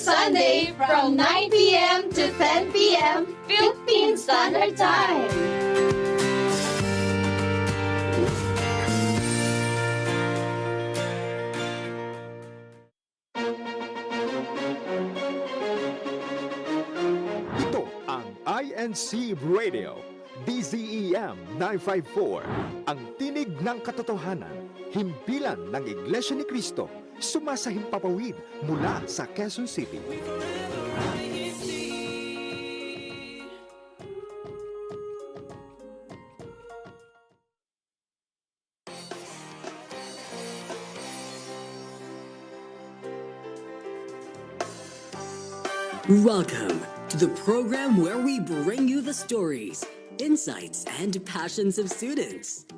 Sunday from 9 p.m. to 10 p.m. Philippine Standard Time. Ito ang INC Radio, DZEM 954, ang tinig ng katotohanan, himpilan ng Iglesia ni Cristo, sumasahimpapawid mula sa Quezon City. Welcome to the program where we bring you the stories, insights, and passions of students.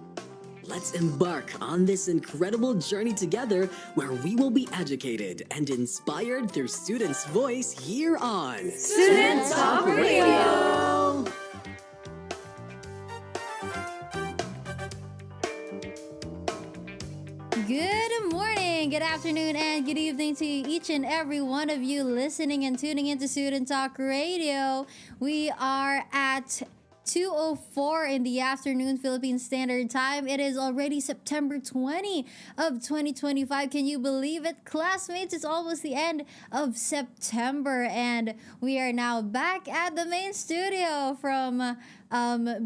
Let's embark on this incredible journey together where we will be educated and inspired through students' voice here on Student Talk Radio. Good morning, good afternoon, and good evening to each and every one of you listening and tuning into Student Talk Radio. We are at 2:04 in the afternoon Philippine Standard Time. It is already September 20 of 2025. Can you believe it, classmates? It's almost the end of September and we are now back at the main studio from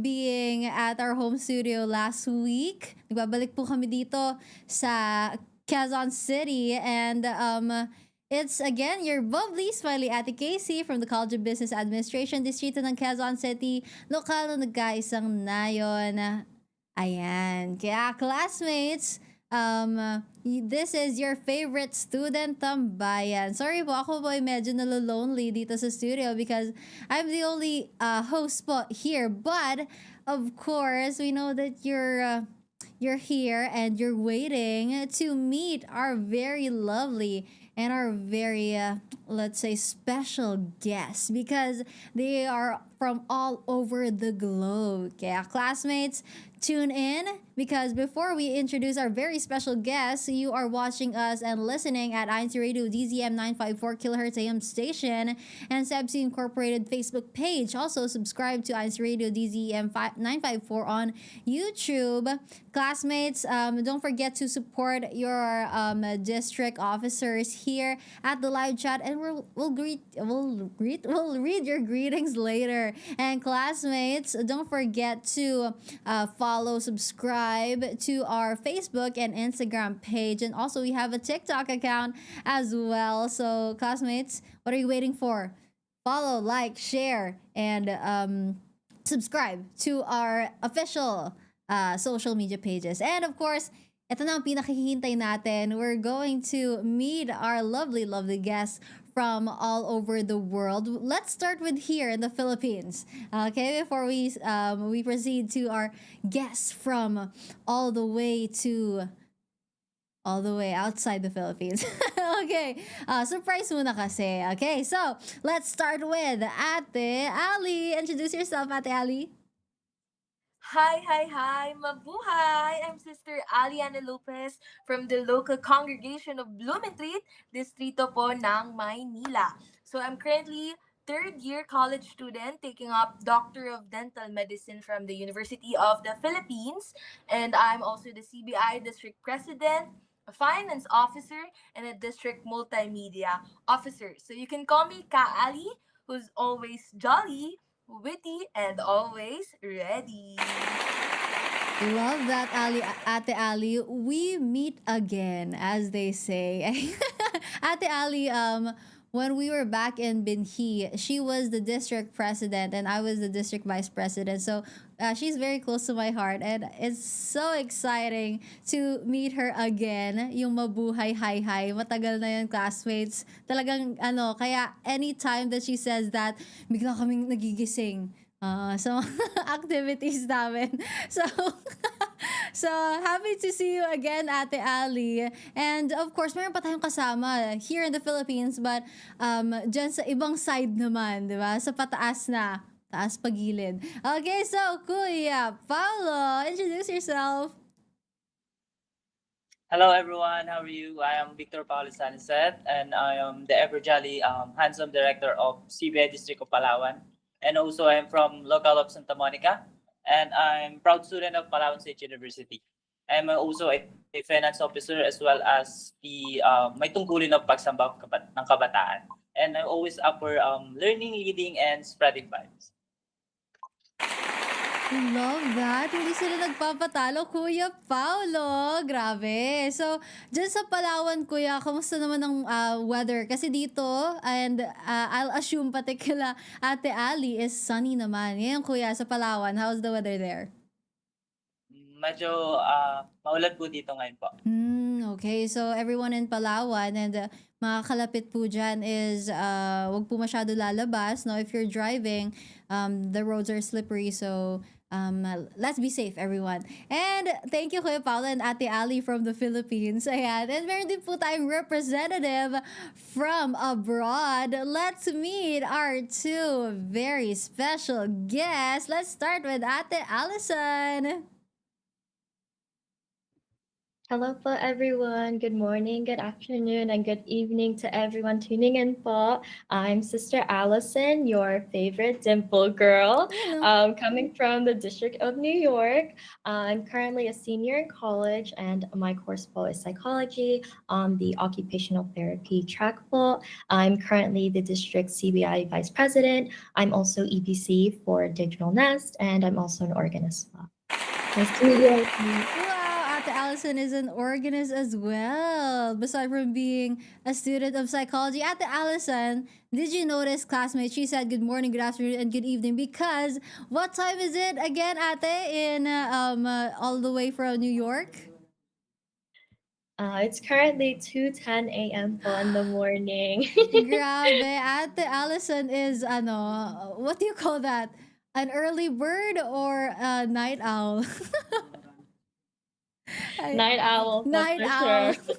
being at our home studio last week. Nagbabalik po kami dito sa Quezon City and it's again your bubbly, smiley Ate Casey from the College of Business Administration, Distrito ng Quezon City, lokal na nag-isang nayon. Ayan. Kaya classmates, this is your favorite student tambayan. Sorry po, ako po ay medyo nalolonely dito sa studio because I'm the only host po here. But, of course, we know that you're here and you're waiting to meet our very lovely and our very, let's say, special guests because they are from all over the globe. Kaya classmates, tune in because before we introduce our very special guests, you are watching us and listening at INC Radio DZM 954 kHz AM station and SEBC Incorporated Facebook page. Also, subscribe to INC Radio DZM 954 on YouTube. Classmates, don't forget to support your district officers here at the live chat, and we'll read your greetings later. And classmates, don't forget to follow, subscribe to our Facebook and Instagram page, and also we have a TikTok account as well. So classmates, what are you waiting for? Follow, like, share, and subscribe to our official social media pages. And of course, ito na ang pinakihintay natin. We're going to meet our lovely, lovely guests from all over the world. Let's start with here in the Philippines. Okay, before we proceed to our guests from all the way outside the Philippines. Okay, surprise muna kasi. Okay, so let's start with Ate Ali. Introduce yourself, Ate Ali. Hi, mabuhay! I'm Sister Aliana Lopez from the local congregation of Blumentritt, distrito po ng Maynila. So I'm currently third-year college student taking up Doctor of Dental Medicine from the University of the Philippines, and I'm also the CBI District President, a finance officer, and a district multimedia officer. So you can call me Ka Ali, who's always jolly, witty, and always ready. Love that, Ali, Ate Ali. We meet again, as they say. Ate Ali, when we were back in Binhi, she was the district president and I was the district vice president. So she's very close to my heart and it's so exciting to meet her again. Yung mabuhay, hi. Matagal na yun, classmates. Talagang, kaya anytime that she says that, bigla kaming nagigising. So activities namin. So happy to see you again, Ate Ali. And of course, meron pa tayong kasama here in the Philippines, but dyan sa ibang side naman, di ba? Sa pataas na, taas pagilid. Okay, so Kuya Paolo, introduce yourself. Hello everyone, how are you? I am Victor Paolo Saniset and I am the ever jolly handsome director of CBI District of Palawan. And also I am from local of Santa Monica and I'm proud student of Palawan State University. I'm also a finance officer as well as the may tungkulin of pagsamba ng kabataan. And I'm always up for learning, leading, and spreading vibes. Love that. Hindi sila nagpapatalo, Kuya Paolo. Grabe. So, dyan sa Palawan, Kuya, kamusta naman ang weather? Kasi dito, and I'll assume pati kila Ate Ali is sunny naman. Ngayon, Kuya, sa Palawan, how's the weather there? Medyo maulan po dito ngayon po. Okay, so everyone in Palawan and mga kalapit po dyan is wag po masyado lalabas. No? If you're driving, the roads are slippery, so let's be safe, everyone. And thank you, Kuya Paolo and Ate Ali from the Philippines. Ayan. And meron din po tayong representative from abroad. Let's meet our two very special guests. Let's start with Ate Allyson. Hello po everyone. Good morning, good afternoon, and good evening to everyone tuning in po. I'm Sister Allyson, your favorite dimple girl, coming from the District of New York. I'm currently a senior in college and my course po is psychology on the occupational therapy track po. I'm currently the district CBI Vice President. I'm also EPC for Digital Nest and I'm also an organist po. Nice to meet you. Wow, Ate Allyson is an organist as well. Besides from being a student of psychology, Ate Allyson, did you notice, classmates? She said good morning, good afternoon, and good evening because what time is it again, Ate, in all the way from New York? It's currently 2:10 a.m. po in the morning. Grabe, Ate Allyson is what do you call that? An early bird or a night owl? Night owl. Night for owl. Sure.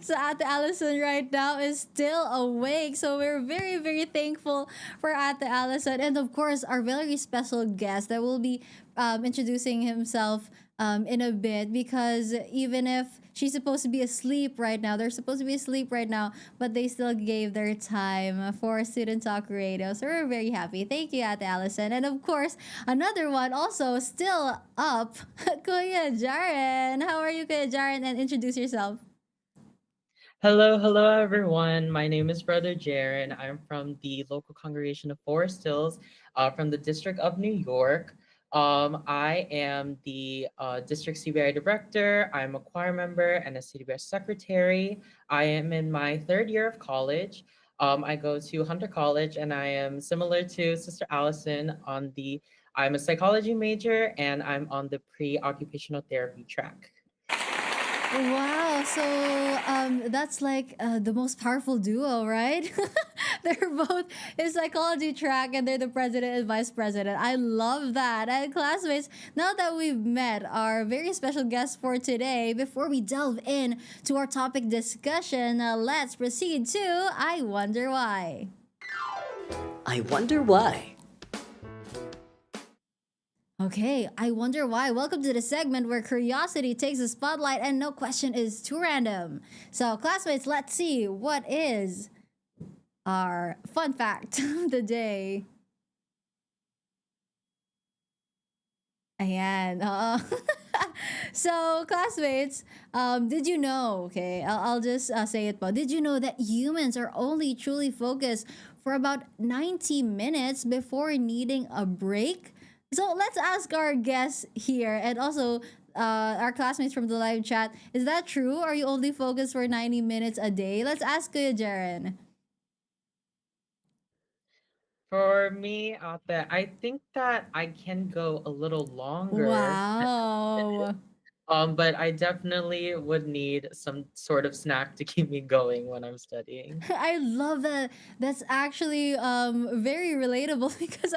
So Ate Allyson right now is still awake. So we're very, very thankful for Ate Allyson. And of course, our very special guest that will be introducing himself in a bit because even if she's supposed to be asleep right now, they're supposed to be asleep right now, but they still gave their time for Student Talk Radio. So we're very happy. Thank you, Ate Allyson. And of course, another one also still up, Kuya Jarren. How are you, Kuya Jarren? And introduce yourself. Hello everyone. My name is Brother Jarren. I'm from the local congregation of Forest Hills, from the District of New York. I am the district CBI director. I'm a choir member and a CBI secretary. I am in my third year of college. I go to Hunter College, and I am similar to Sister Allyson I'm a psychology major, and I'm on the pre-occupational therapy track. Wow, so that's like the most powerful duo, right? They're both in psychology track and they're the president and vice president. I love that. And classmates, now that we've met our very special guest for today, before we delve in to our topic discussion, let's proceed to I Wonder Why. I wonder why. Okay, I wonder why. Welcome to the segment where curiosity takes the spotlight and no question is too random. So, classmates, let's see what is our fun fact of the day. Ayan. So, classmates, did you know, okay, I'll just say it po. Did you know that humans are only truly focused for about 90 minutes before needing a break? So let's ask our guests here and also our classmates from the live chat. Is that true? Are you only focused for 90 minutes a day? Let's ask Kuya Jarren. For me, I think that I can go a little longer. Wow. But I definitely would need some sort of snack to keep me going when I'm studying. I love that. That's actually very relatable because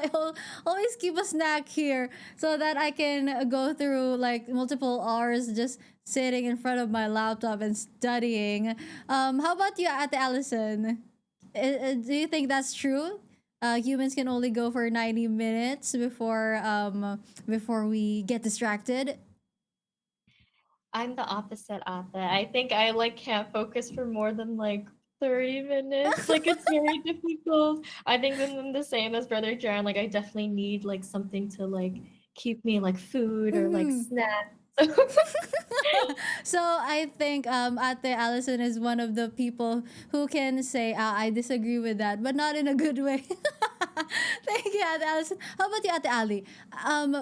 always keep a snack here so that I can go through like multiple hours just sitting in front of my laptop and studying. How about you, Ate Allyson? Do you think that's true? Humans can only go for 90 minutes before we get distracted. I'm the opposite of that. I think I like can't focus for more than like 30 minutes. Like it's very difficult. I think I'm the same as Brother Jaron. Like I definitely need like something to like keep me like food or like Mhm. snacks. So I think Ate Allison is one of the people who can say I disagree with that, but not in a good way. Thank you, Ate Allison. How about you, Ate Ali?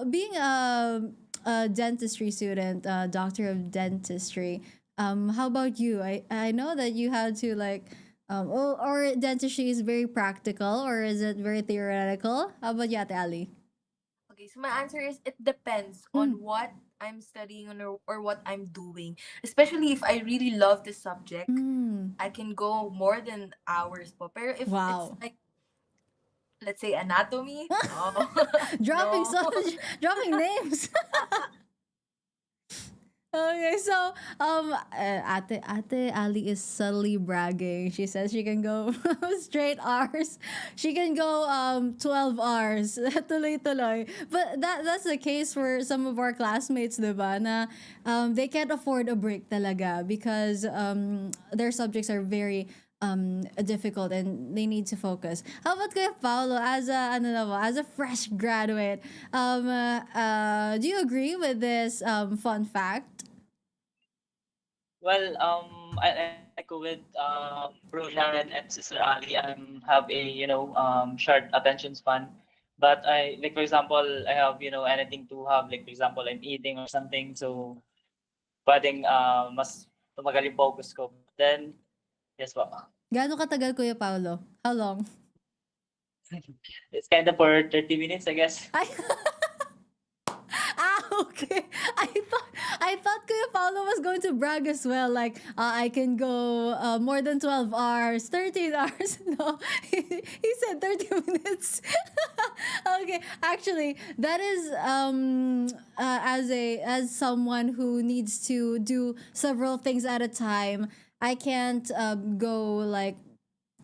Being a dentistry student, doctor of dentistry. How about you? I know that you had to like. Or dentistry is very practical, or is it very theoretical? How about you, Ate Ali? Okay, so my answer is it depends Mm. on what I'm studying on, or what I'm doing. Especially if I really love the subject, Mm. I can go more than hours po. Pero if it's Wow. like, let's say, anatomy, no. dropping No. so dropping names. Okay, so Ate Ali is subtly bragging. She says she can go straight hours. She can go 12 hours. Tuloy-tuloy. But that's the case for some of our classmates, 'di ba? Na they can't afford a break talaga because their subjects are very difficult and they need to focus. How about Kuya Paolo as a as a fresh graduate? Do you agree with this fun fact? Well, I echo with Bro Jarren and Sister Ali. Have a short attention span, but I like for example I have anything to have, like for example I'm eating or something, so pwedeng mas tumagal yung focus ko. Then yes po. Gaano katagal, Kuya Paolo? How long? It's kind of for 30 minutes, I guess. Ay, okay. I thought Kuya Paolo was going to brag as well. Like, I can go more than 12 hours, 13 hours. No, he said 30 minutes. Okay, actually, that is as someone who needs to do several things at a time. I can't go like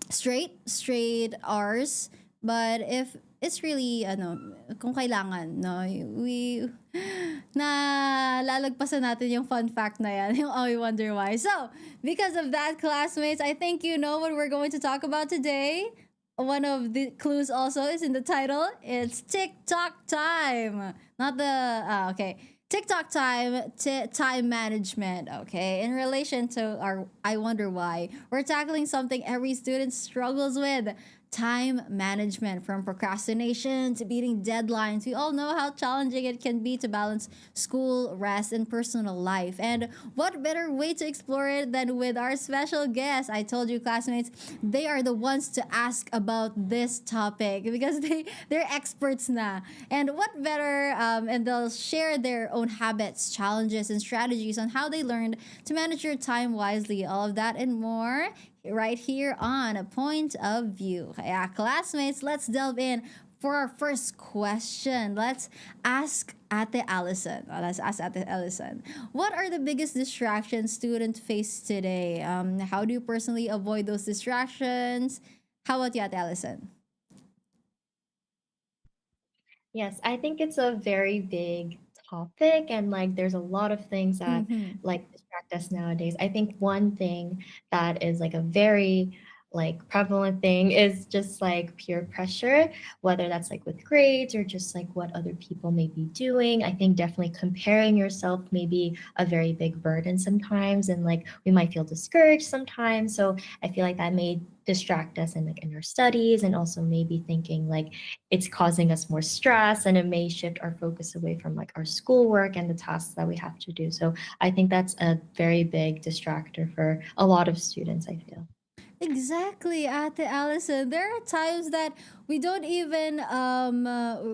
straight hours, but if it's really kung kailangan, no, we na lalagpasan natin yung fun fact na yan, yung I wonder why. So because of that, classmates, I think you know what we're going to talk about today. One of the clues also is in the title. It's TikTok time, not the okay, TikTok time, time management. Okay, in relation to our I wonder why, we're tackling something every student struggles with: time management. From procrastination to beating deadlines, we all know how challenging it can be to balance school, rest, and personal life. And what better way to explore it than with our special guests? I told you, classmates, they are the ones to ask about this topic because they're experts na. And what better, and they'll share their own habits, challenges, and strategies on how they learned to manage your time wisely. All of that and more right here on A Point of View. Kaya classmates, let's delve in for our first question. Let's ask Ate Allyson. Let's ask Ate Allyson. What are the biggest distractions students face today? How do you personally avoid those distractions? How about you, Ate Allyson? Yes, I think it's a very big topic and like there's a lot of things that Mm-hmm. like distract us nowadays. I think one thing that is like a very like prevalent thing is just like peer pressure, whether that's like with grades or just like what other people may be doing. I think definitely comparing yourself may be a very big burden sometimes and like we might feel discouraged sometimes. So I feel like that may distract us in like in our studies and also maybe thinking like it's causing us more stress and it may shift our focus away from like our schoolwork and the tasks that we have to do. So I think that's a very big distractor for a lot of students, I feel. Exactly, Ate Allison. There are times that we don't even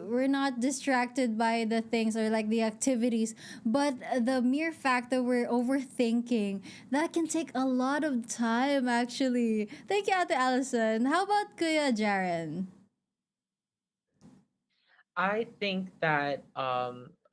we're not distracted by the things or like the activities, but the mere fact that we're overthinking that can take a lot of time. Actually, thank you, Ate Allison. How about Kuya Jarren? I think that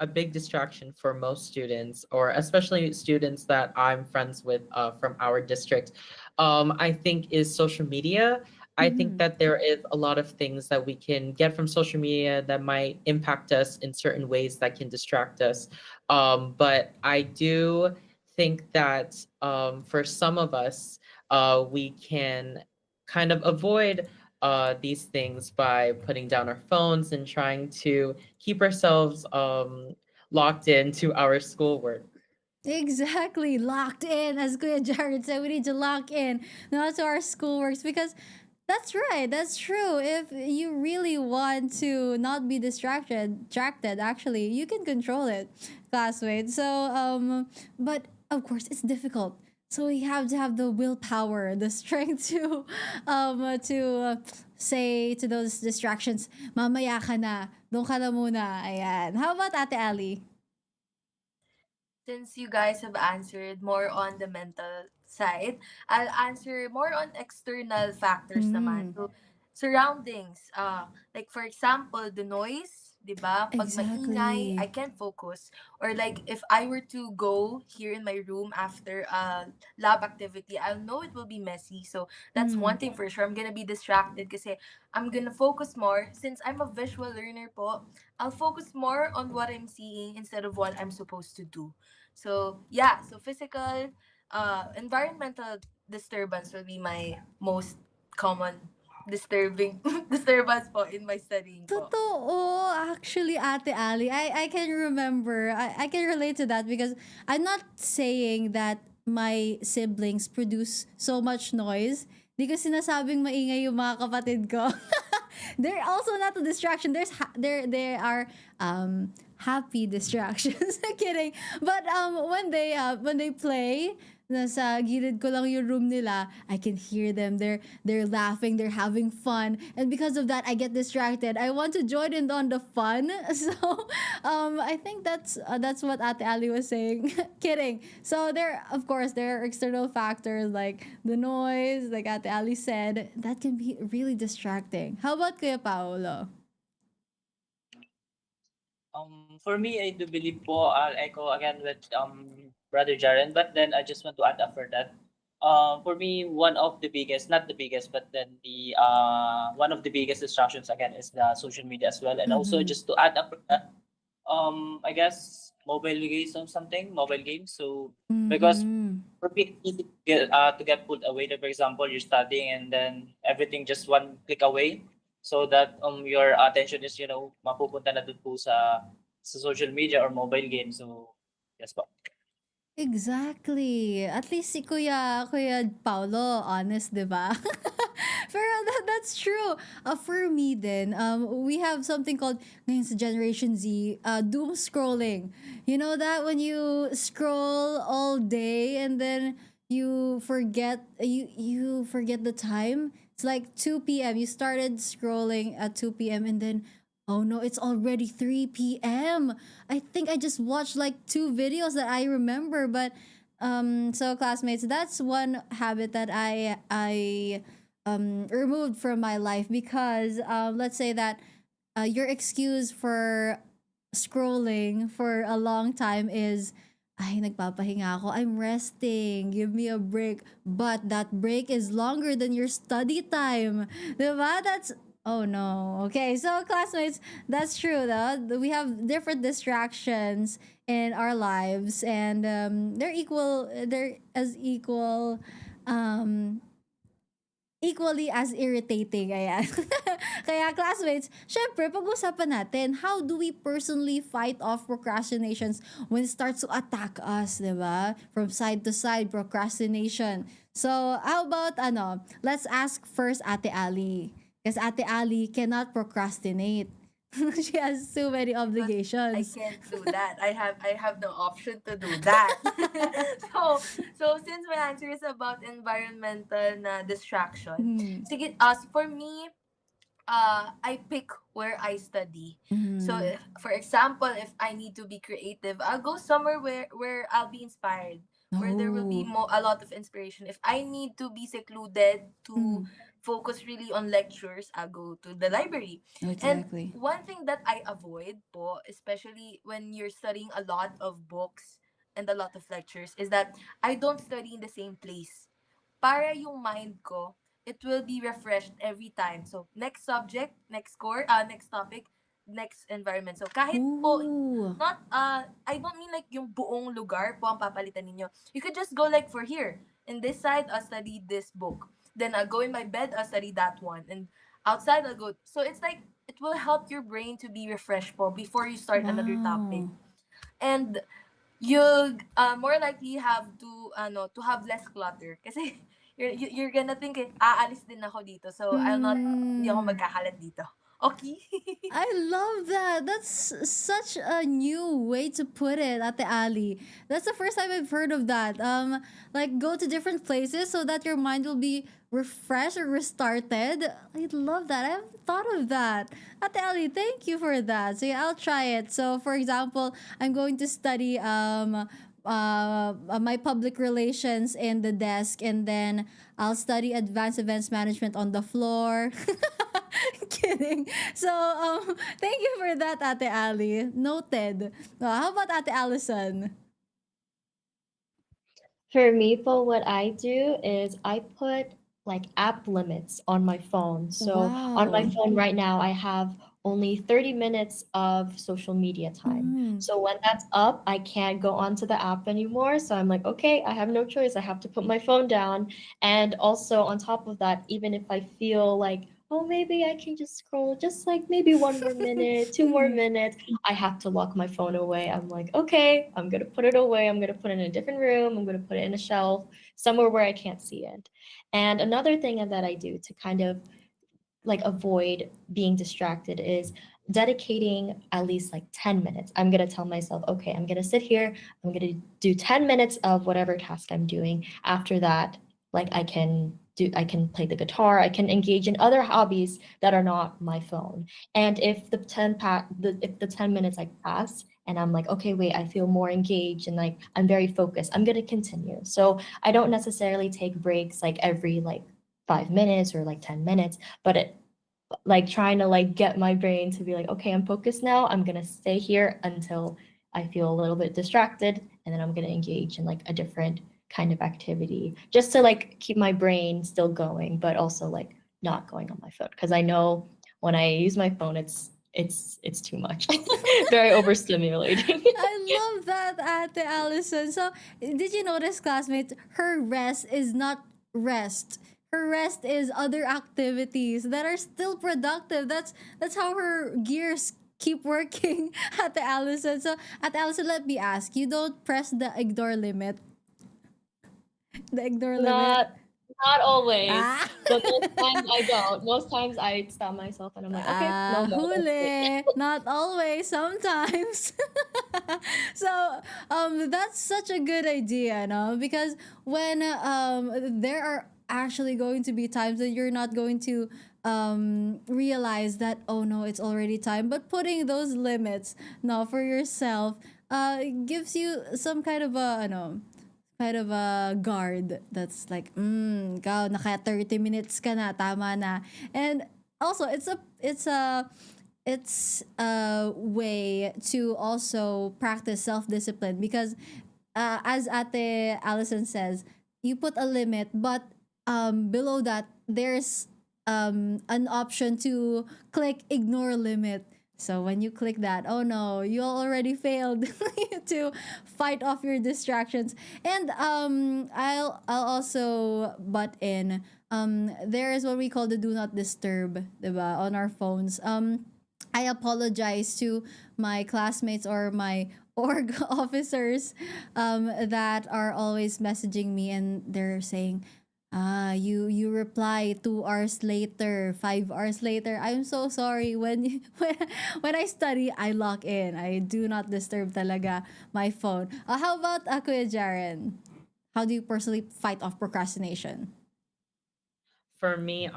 a big distraction for most students, or especially students that I'm friends with from our district, I think is social media. I think Mm-hmm. that there is a lot of things that we can get from social media that might impact us in certain ways that can distract us. But I do think that for some of us, we can kind of avoid these things by putting down our phones and trying to keep ourselves locked into our schoolwork. Exactly, locked in. As Kuya Jared said, we need to lock in not to our schoolworks because that's right. That's true. If you really want to not be distracted, actually, you can control it, classmates. So, but of course, it's difficult. So you have to have the willpower, the strength to say to those distractions, mamaya ka na, doon ka na muna. Ayan. How about Ate Ali? Since you guys have answered more on the mental side, I'll answer more on external factors naman. Mm, So, surroundings. Like for example, the noise, 'di ba? Pag maingay, I exactly. can't focus. Or like if I were to go here in my room after a lab activity, I'll know it will be messy. So, that's Mm, one thing for sure. I'm gonna be distracted kasi I'm gonna focus more. Since I'm a visual learner po, I'll focus more on what I'm seeing instead of what I'm supposed to do. So yeah, so physical, environmental disturbance will be my most common disturbing disturbance po in my studying po. totoo. Actually, Ate Ali, I can remember. I can relate to that because I'm not saying that my siblings produce so much noise. Di ko sinasabing maingay yung mga kapatid ko. They're also not a distraction. There are happy distractions. Kidding. But when they play, nasa gilid ko lang yung room nila, I can hear them. They're laughing, they're having fun, and because of that, I get distracted. I want to join in on the fun. So, I think that's what Ate Ali was saying. Kidding. So there, of course, there are external factors like the noise, like Ate Ali said, that can be really distracting. How about Kuya Paolo? For me, I do believe po, I'll echo again with Brother Jarren, but then I just want to add up for that. For me, one of the biggest, not the biggest, but then the one of the biggest distractions again is the social media as well, and also Mm-hmm. just to add up for that, I guess mobile games or something, mobile games. So because Mm-hmm. for me, it's easy to get pulled away. That, for example, you're studying and then everything just one click away, so that your attention is mapupunta na dun po sa social media or mobile game. So yes po. Exactly. At least si Kuya Paulo, honest, 'di ba? Pero that's true. For me then, we have something called ngayon sa Generation Z, doom scrolling. You know that when you scroll all day and then you forget the time. It's like 2 p.m. You started scrolling at 2 p.m. and then oh no, it's already 3 p.m. I think I just watched like two videos that I remember, but so classmates, that's one habit that I removed from my life because let's say that your excuse for scrolling for a long time is ay nagpapahinga ako, I'm resting, give me a break, but that break is longer than your study time, diba? That's oh no. Okay, so classmates, that's true though. We have different distractions in our lives, and they're equal. They're as um, equally as irritating. Ayan. Kaya classmates, syempre, pag-usapan natin, how do we personally fight off procrastinations when it starts to attack us, di ba? From side to side, procrastination. So, how about, let's ask first Ate Ali. Because Ate Ali cannot procrastinate. She has so many Because I obligations. can't do that. I have no option to do that. So since my answer is about environmental na distraction, Mm. sige, for me, I pick where I study. So, Mm. if, for example, if I need to be creative, I'll go somewhere where I'll be inspired, where there will be Oh. a lot of inspiration. If I need to be secluded to Mm. focus really on lectures, I'll go to the library. And Exactly. one thing that I avoid po, especially when you're studying a lot of books and a lot of lectures, is that I don't study in the same place. Para yung mind ko, it will be refreshed every time. So, next subject, next topic, next environment. So kahit po, Ooh. not, I don't mean like yung buong lugar po ang papalitan ninyo. You could just go like for here. In this side, I'll study this book. Then I'll go in my bed, I'll study that one. And outside, I'll go. So it's like, it will help your brain to be refreshed po before you start another topic. Wow. And you more likely have to have less clutter kasi you're gonna think aalis din ako dito, so hindi ako Mm. magkakalat dito. Okay. I love that. That's such a new way to put it, Ate Ali. That's the first time I've heard of that. Like go to different places so that your mind will be refreshed or restarted. I love that. I haven't thought of that. Ate Ali, thank you for that. So yeah, I'll try it. So for example, I'm going to study my public relations in the desk, and then I'll study advanced events management on the floor. Kidding. So thank you for that, Ate Ali. Noted. How about Ate Allyson? For me, for what I do is I put like app limits on my phone. So on my Wow. phone right now, I have only 30 minutes of social media time. Mm. So when that's up, I can't go onto the app anymore. So I'm like, okay, I have no choice. I have to put my phone down. And also on top of that, even if I feel like, oh, maybe I can just scroll just like maybe one more minute, two more minutes, I have to lock my phone away. I'm like, okay, I'm going to put it away. I'm going to put it in a different room. I'm going to put it in a shelf somewhere where I can't see it. And another thing that I do to kind of like avoid being distracted is dedicating at least like 10 minutes. I'm going to tell myself, okay, I'm going to sit here. I'm going to do 10 minutes of whatever task I'm doing. After that, like I can play the guitar, I can engage in other hobbies that are not my phone. And if the 10 minutes like pass and I'm like, okay, wait, I feel more engaged and like I'm very focused, I'm going to continue. So I don't necessarily take breaks like every like 5 minutes or like 10 minutes, but it like trying to like get my brain to be like, okay, I'm focused now. I'm gonna stay here until I feel a little bit distracted, and then I'm gonna engage in like a different kind of activity just to like keep my brain still going, but also like not going on my phone. Because I know when I use my phone, it's too much. Very overstimulating. I love that, Ate Allyson. So, did you notice, classmates, her rest is not rest. Her rest is other activities that are still productive. That's how her gears keep working, Ate Allyson. So, Ate Allyson, let me ask, you don't press the ignore limit? The ignore limit? Not always. Ah! But most times I don't. Most times I stop myself and I'm like, okay, no, no. that's it. Huli. Not always, sometimes. So, that's such a good idea, no? Because when there are actually going to be times that you're not going to realize that, oh no, it's already time. But putting those limits, no, for yourself, gives you some kind of a, kind of a guard that's like, ikaw, naka 30 minutes ka na, tama na. And also, it's a way to also practice self-discipline because as Ate Allyson says, you put a limit, but below that, there's an option to click ignore limit. So when you click that, oh no, you already failed to fight off your distractions. And I'll also butt in. There is what we call the do not disturb, diba, on our phones. I apologize to my classmates or my org officers that are always messaging me and they're saying, you reply 2 hours later, 5 hours later. I'm so sorry. When I study, I lock in. I do not disturb talaga my phone. How about Kuya Jarren? How do you personally fight off procrastination? For me,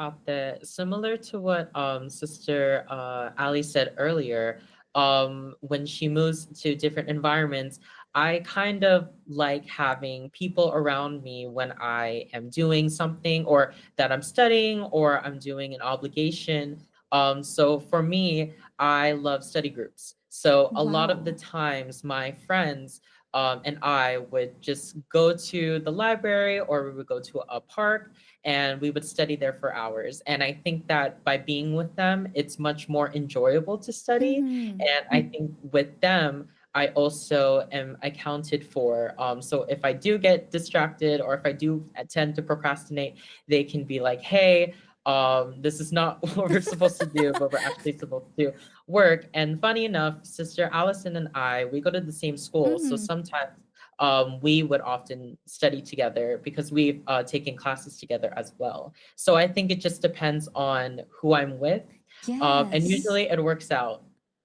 similar to what Sister Ali said earlier, when she moves to different environments, I kind of like having people around me when I am doing something or that I'm studying or I'm doing an obligation. So for me, I love study groups. So a lot of the Wow. times, my friends and I would just go to the library or we would go to a park and we would study there for hours. And I think that by being with them, it's much more enjoyable to study. Mhm. And I think with them, I also am accounted for. So if I do get distracted or if I do tend to procrastinate, they can be like, hey, this is not what we're supposed to do, but we're actually supposed to work. And funny enough, Sister Allison and I, we go to the same school. So Mhm. sometimes we would often study together because we've taken classes together as well. So I think it just depends on who I'm with. And Yes. usually it works out.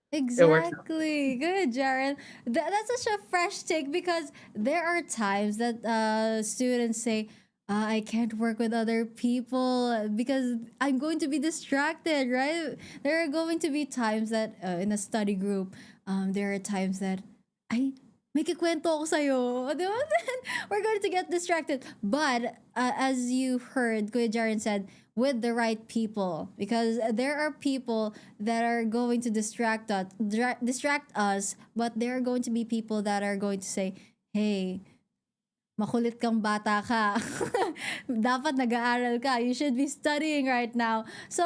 It works out. Exactly. Good, Jarren. That's such a fresh take because there are times that students say, I can't work with other people because I'm going to be distracted, right? There are going to be times that in a study group, there are times that, ay, may kikwento ako sa'yo. Di ba? Then we're going to get distracted. But as you heard, Kuya Jaren said, with the right people, because there are people that are going to distract us, but there are going to be people that are going to say, hey, makulit kang bata ka. Dapat nag-aaral ka. You should be studying right now. So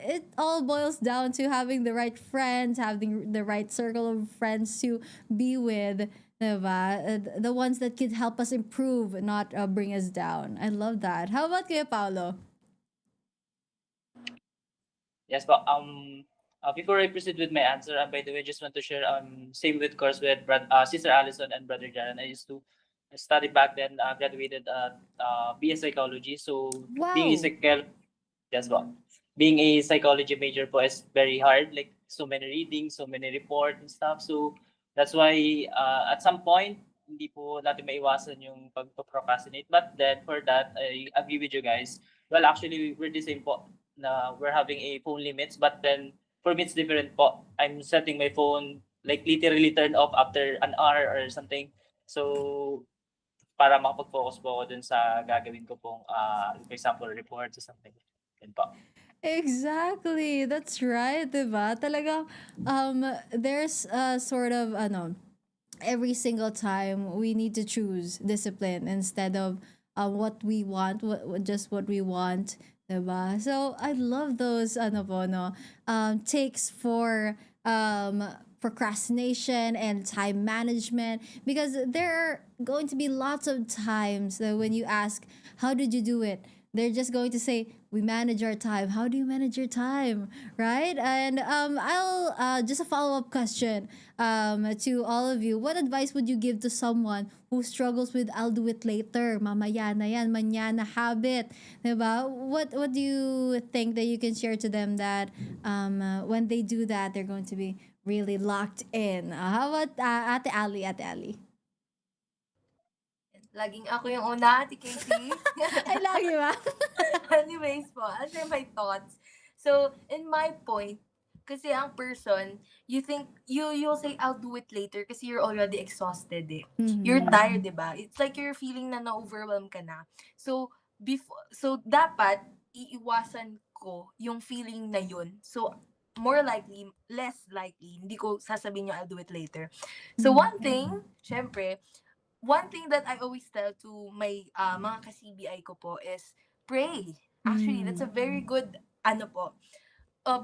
it all boils down to having the right friends, having the right circle of friends to be with. Diba? The ones that could help us improve, not bring us down. I love that. How about Kuya Paolo? Yes, but before I proceed with my answer, by the way, just want to share same with course with Sister Allyson and Brother Jarren. I used to study back then. Graduated BS Psychology. So being a Wow. yes, po. Being a psychology major po is very hard. Like so many readings, so many report and stuff. So that's why at some point hindi po natin maiwasan yung pagpo-procrastinate. But then for that, I agree with you guys. Well, actually, we're the same po na we're having a phone limits. But then for me, it's different po. I'm setting my phone like literally turn off after an hour or something. So para makapag-focus po ako dun sa gagawin ko pong, for example, reports or something. Yun po. Exactly. That's right, diba? Talagang there's a sort of every single time we need to choose discipline instead of what we want, just what we want, diba? So I love those takes for procrastination and time management because there are going to be lots of times that when you ask, how did you do it? They're just going to say, we manage our time. How do you manage your time? Right? And I'll just a follow up question to all of you. What advice would you give to someone who struggles with I'll do it later, mamaya na yan, mañana habit? Diba? What do you think that you can share to them that when they do that, they're going to be really locked in? How about Ate Ali, Ate Ali? Laging ako yung una, Ate Casey. Ay, lagi ba? Anyways po, I'll share my thoughts. So, in my point, kasi ang person, you'll say, I'll do it later kasi you're already exhausted eh. You're tired, diba? It's like you're feeling na na-overwhelm ka na. So, dapat, iiwasan ko yung feeling na yun. So, more likely, less likely, hindi ko sasabihin yung I'll do it later. So, one thing that I always tell to my mga ka-CBI ko po is pray. Actually, that's a very good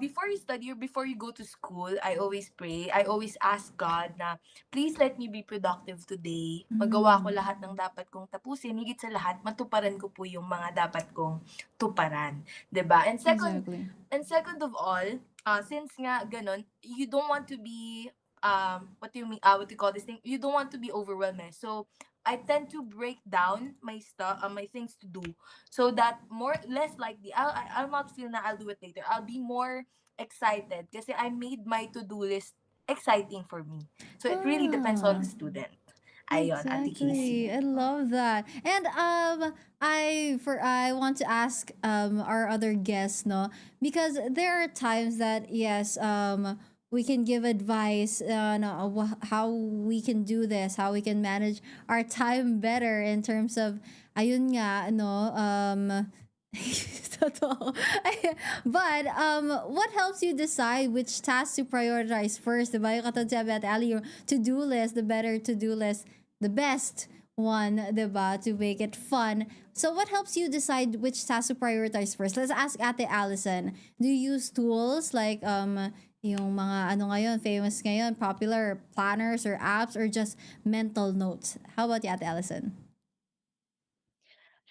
before you study or before you go to school, I always pray. I always ask God na, please let me be productive today. Magawa ko lahat ng dapat kong tapusin. Higit sa lahat, matuparan ko po yung mga dapat kong tuparan. 'Di ba? And second of all, since nga ganun, you don't want to be what do you call this thing? You don't want to be overwhelmed. So I tend to break down my stuff, my things to do, so that less likely I'll not feel na I'll do it later. I'll be more excited kasi I made my to-do list exciting for me. So it really depends on the student. Ayon, Ate Exactly. Casey. I love that. And I want to ask our other guests, no, because there are times that yes, we can give advice on how we can do this, how we can manage our time better in terms of ayun nga totoo. But what helps you decide which tasks to prioritize first? Diba? Yung katulad sabi at Ali, yung to-do list, the better to-do list, the best one, diba, to make it fun. So what helps you decide which task to prioritize first? Let's ask Ate Allison. Do you use tools like yung mga ano ngayon, famous ngayon, popular planners or apps, or just mental notes? How about you, Ate Allison?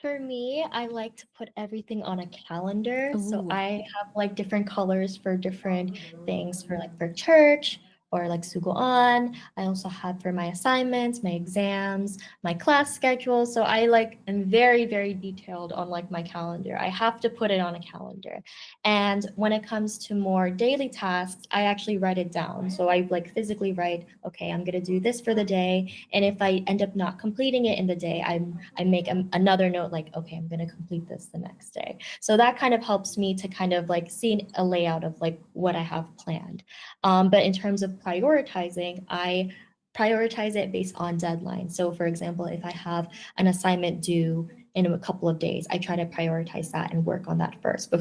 For me, I like to put everything on a calendar. So Ooh. I have like different colors for different things for like for church or like sugoan. I also have for my assignments, my exams, my class schedule. So I like am very, very detailed on like my calendar. I have to put it on a calendar. And when it comes to more daily tasks, I actually write it down. So I like physically write, okay, I'm gonna do this for the day. And if I end up not completing it in the day, I make another note like, okay, I'm going to complete this the next day. So that kind of helps me to kind of like see a layout of like what I have planned. But in terms of prioritizing, I prioritize it based on deadline. So for example, if I have an assignment due in a couple of days, I try to prioritize that and work on that first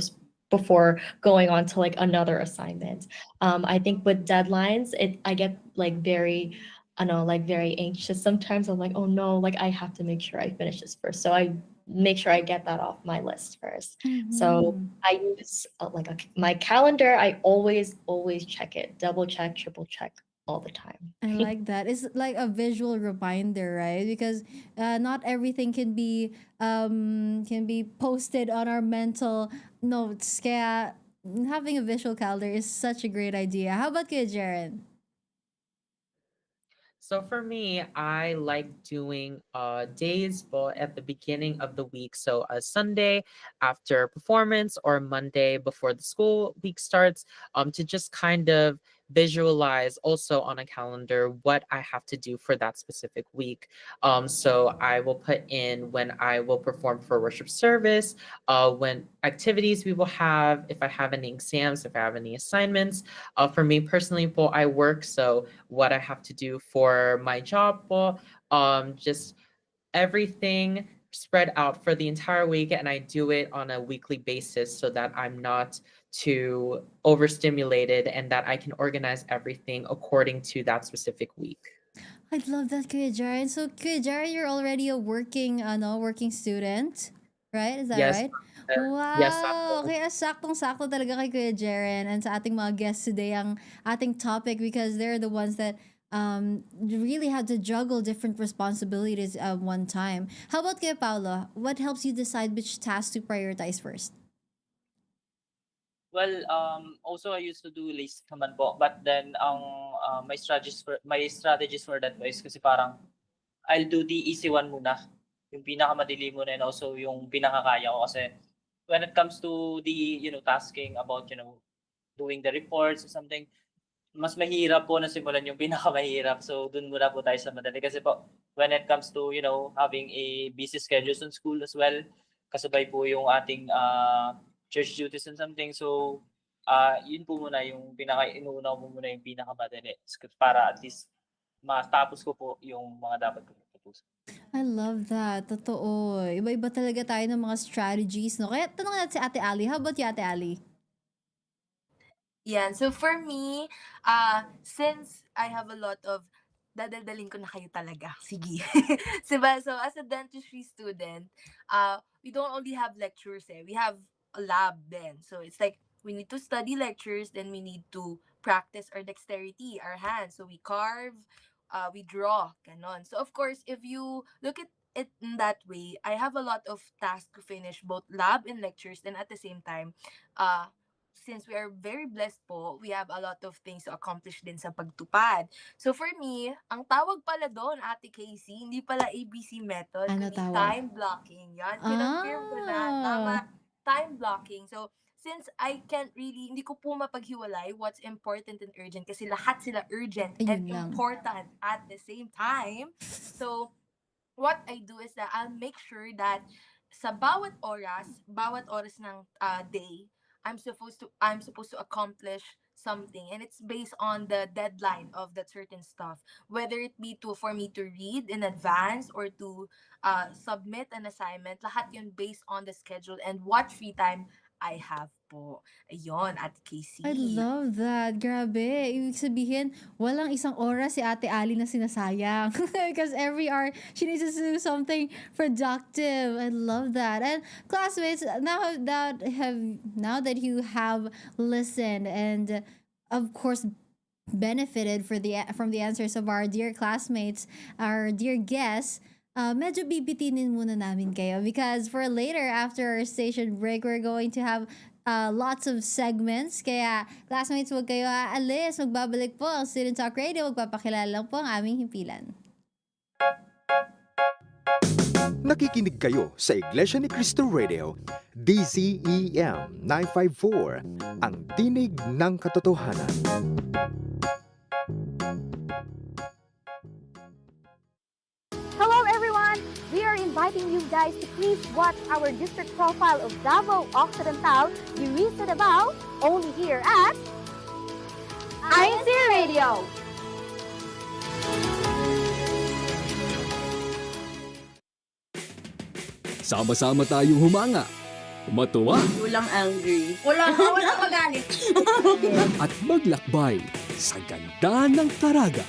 before going on to like another assignment. I think with deadlines, I get like very I know, like very anxious sometimes. I'm like, oh no, like I have to make sure I finish this first. So I make sure I get that off my list first. So Mm-hmm. I use my calendar. I always check it, double check, triple check all the time. I like that. It's like a visual reminder, right? Because not everything can be posted on our mental notes. Kaya having a visual calendar is such a great idea. How about you, Jaren? So for me, I like doing days but at the beginning of the week. So a Sunday after performance or Monday before the school week starts, to just kind of visualize also on a calendar what I have to do for that specific week. So I will put in when I will perform for worship service, when activities we will have, if I have any exams, if I have any assignments. For me personally, po, I work, so what I have to do for my job po, just everything spread out for the entire week, and I do it on a weekly basis so that I'm not too overstimulated and that I can organize everything according to that specific week. I love that, Kuya Jaren. So, Kuya Jaren, you're already a working student, right? Is that Yes, right? yes, Wow! Kaya saktong-sakto talaga kay Kuya Jaren and sa ating mga guests today ang ating topic because they're the ones that really have to juggle different responsibilities at one time. How about Kuya Paolo? What helps you decide which task to prioritize first? Well, also I used to do list naman po, but then my strategies for that is kasi parang I'll do the easy one muna, yung pinakamadali muna and also yung pinakakaya ko kasi when it comes to the tasking about doing the reports or something, mas mahirap po na simulan yung pinakamahirap. So dun muna po tayo sa madali kasi po when it comes to having a busy schedule in school as well, kasabay po yung ating church duties and something. So yun po muna yung inuuna ko muna yung pinakamadali para at least matapos ko po yung mga dapat ko tapusin. I love that. Totoo. Iba-iba talaga tayo ng mga strategies, no? Kaya tanong natin si Ate Ali. How about you, Ate Ali? Yeah, so for me, since I have a lot of dadaldaling ko na kayo talaga. Sige. Diba? So, as a dentistry student, we don't only have lectures eh. We have a lab then. So, it's like, we need to study lectures, then we need to practice our dexterity, our hands. So, we carve, we draw, ganon. So, of course, if you look at it in that way, I have a lot of tasks to finish, both lab and lectures, and at the same time, since we are very blessed po, we have a lot of things to accomplish din sa pagtupad. So for me, ang tawag pala doon, Ate Casey, hindi pala ABC method, Ano kundi tawag? time blocking. Yan, kinonfirm ko na. Tama, Ah! time blocking. So, since I can't really, hindi ko po mapaghiwalay what's important and urgent kasi lahat sila urgent and Ayun lang. important at the same time. So, what I do is that I'll make sure that sa bawat oras ng day, I'm supposed to accomplish something, and it's based on the deadline of that certain stuff, whether it be to for me to read in advance or to submit an assignment. Lahat yun based on the schedule and what free time I have po. Ayun, Ate Casey. I love that. Grabe. Ibig sabihin, walang isang oras si Ate Ali na sinasayang. Because every hour, she needs to do something productive. I love that. And classmates, now that you have listened and of course benefited from the answers of our dear classmates, our dear guests, medyo bibitinin muna namin kayo because for later after our station break, we're going to have lots of segments. Kaya, classmates, huwag kayo aalis. Magbabalik po ang Student Talk Radio. Magpapakilala lang po ang aming himpilan. Nakikinig kayo sa Iglesia ni Cristo Radio, DZEM 954, ang tinig ng katotohanan. Hello everyone! We are inviting you guys to please watch our district profile of Davao Occidental, Dirisa Davao, only here at INC Radio. Sama-sama tayong humanga, matuwa, Walang angry. Walang magalit. at maglakbay sa ganda ng Caraga.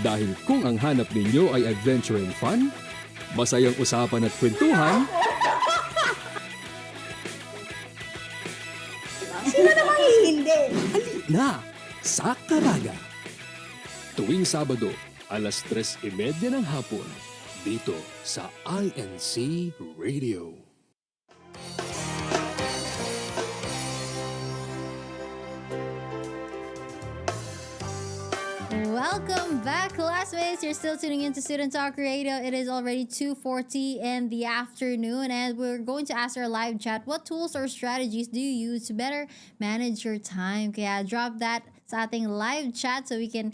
Dahil kung ang hanap ninyo ay adventure and fun, masayang usapan at kwentuhan, Sino namang hindi? halina sa Caraga. Tuwing Sabado, alas 3:30 ng hapon, dito sa INC Radio. Welcome back, classmates. You're still tuning into Student Talk Radio. It is already 2:40 in the afternoon, and we're going to ask our live chat, what tools or strategies do you use to better manage your time? Kaya drop that sa ating live chat so we can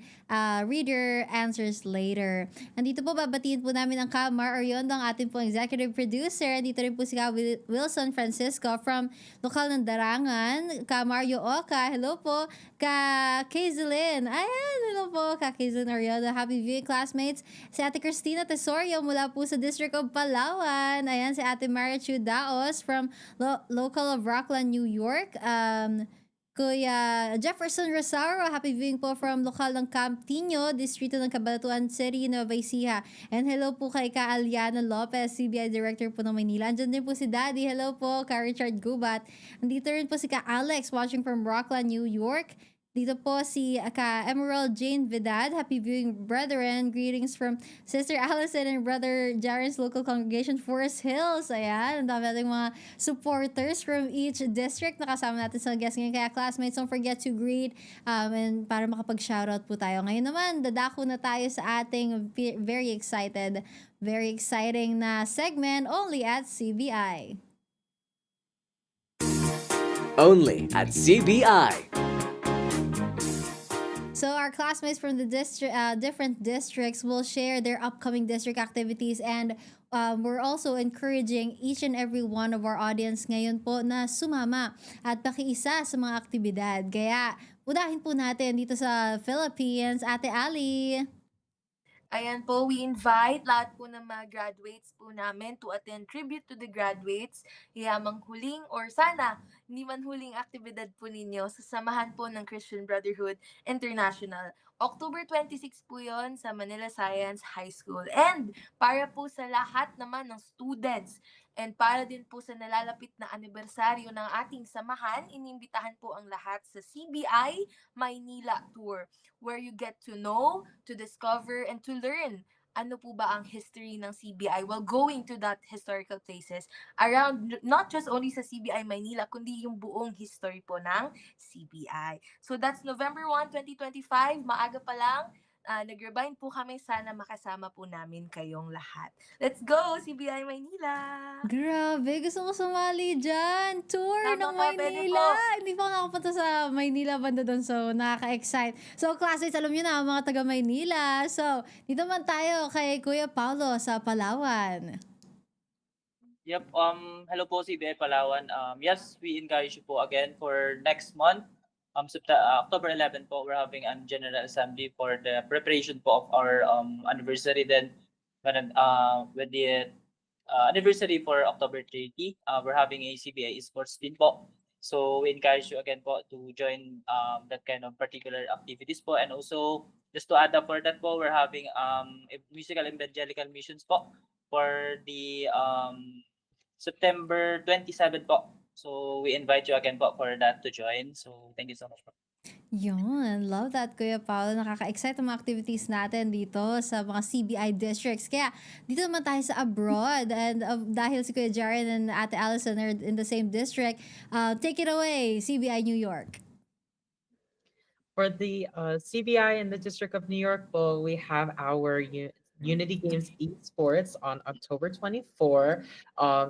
read your answers later. Andito po, babatiin po namin ang Kamar Oriondo, ang ating po executive producer. Andito rin po si Wilson Francisco from lokal ng Darangan. Ka Mario Oka, hello po. Ka Kazilin, ayan, hello po. Ka Kazilin Oriondo, happy viewing, classmates. Si Ate Christina Tesorio mula po sa District of Palawan. Ayan, si Ate Marichu Daos from local of Rockland, New York. Kuya Jefferson Rosario, happy viewing po from lokal ng Camptino, distrito ng Cabanatuan City, Nueva Ecija. And hello po kay Ka Aliana Lopez, CBI Director po ng Maynila. Andyan din po si Daddy, hello po, Ka Richard Gubat. Andito rin po si Ka Alex, watching from Rockland, New York. Dito po si Ka Emerald Jane Vidad, happy viewing brethren. Greetings from Sister Allyson and Brother Jarren's local congregation, Forest Hills. Ayan, ang dami nating mga supporters from each district na kasama natin sa guest ngayon. Kaya classmates, don't forget to greet and para makapag-shoutout po tayo. Ngayon naman, dadako na tayo sa ating very exciting na segment only at CBI. Only at CBI. So our classmates from the different districts will share their upcoming district activities, and we're also encouraging each and every one of our audience ngayon po na sumama at pakiisa sa mga aktibidad. Kaya unahin po natin dito sa Philippines, Ate Ali. Ayan po, we invite lahat po ng mga graduates po namin to attend tribute to the graduates. Yamang huling or sana hindi man huling aktibidad po ninyo sa samahan po ng Christian Brotherhood International. October 26 po yon sa Manila Science High School. And para po sa lahat naman ng students and para din po sa nalalapit na anibersaryo ng ating samahan, inimbitahan po ang lahat sa CBI Maynila Tour, where you get to know, to discover, and to learn ano po ba ang history ng CBI while going to that historical places around, not just only sa CBI Maynila, kundi yung buong history po ng CBI. So that's November 1, 2025, maaga pa lang. Nag-remind po kami, sana makasama po namin kayong lahat. Let's go, CBI Maynila! Grabe, gusto ko sumali dyan. Tour ng Tama ka, pwede Maynila. po. Hindi pa ako nakapunta sa Maynila banda doon. So, nakaka-excite. So, classmates, alam nyo na, mga taga Maynila. So, dito man tayo kay Kuya Paolo sa Palawan. Yep, hello po CBI Palawan. Yes, we encourage you po again for next month. October 11 po, we're having a General Assembly for the preparation po of our anniversary. Then, with the anniversary for October 30. We're having a CBI Esports din po. So we encourage you again po to join that kind of particular activities po. And also, just to add up for that po, we're having musical evangelical missions po for the September 27 po. So we invite you again po for that to join. So thank you so much po. Yun, love that, Kuya Paolo. Nakaka-excite ang mga activities natin dito sa mga CBI districts. Kaya, dito naman tayo sa abroad. And dahil si Kuya Jarren and Ate Allyson are in the same district, take it away, CBI New York. For the CBI in the District of New York, well, we have our Unity Games Esports on October 24,